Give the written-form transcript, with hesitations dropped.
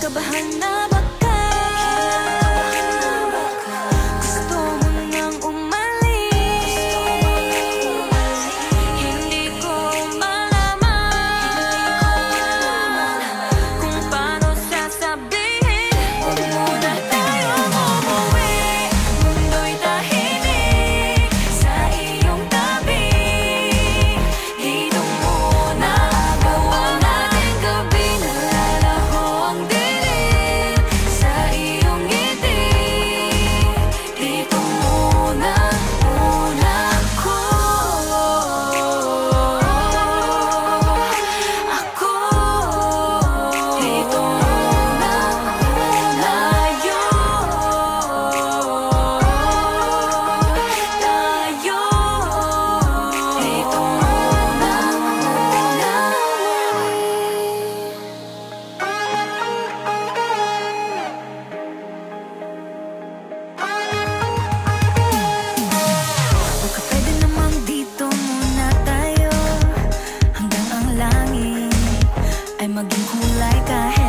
Kinakabahan na baka gusto mo nang umalis. Hindi ko malaman kung paano sasabihin. Huwag muna tayong umuwi. Mundo'y tahimik sa iyong tabi. Dito muna buong ating gabi. Nalalaho ang dilim sa iyong ngiti. Dito muna ako. Dito muna tayo. Dito muna baka pwede namang dito muna tayo hanggang ang langit ay maging kulay kahit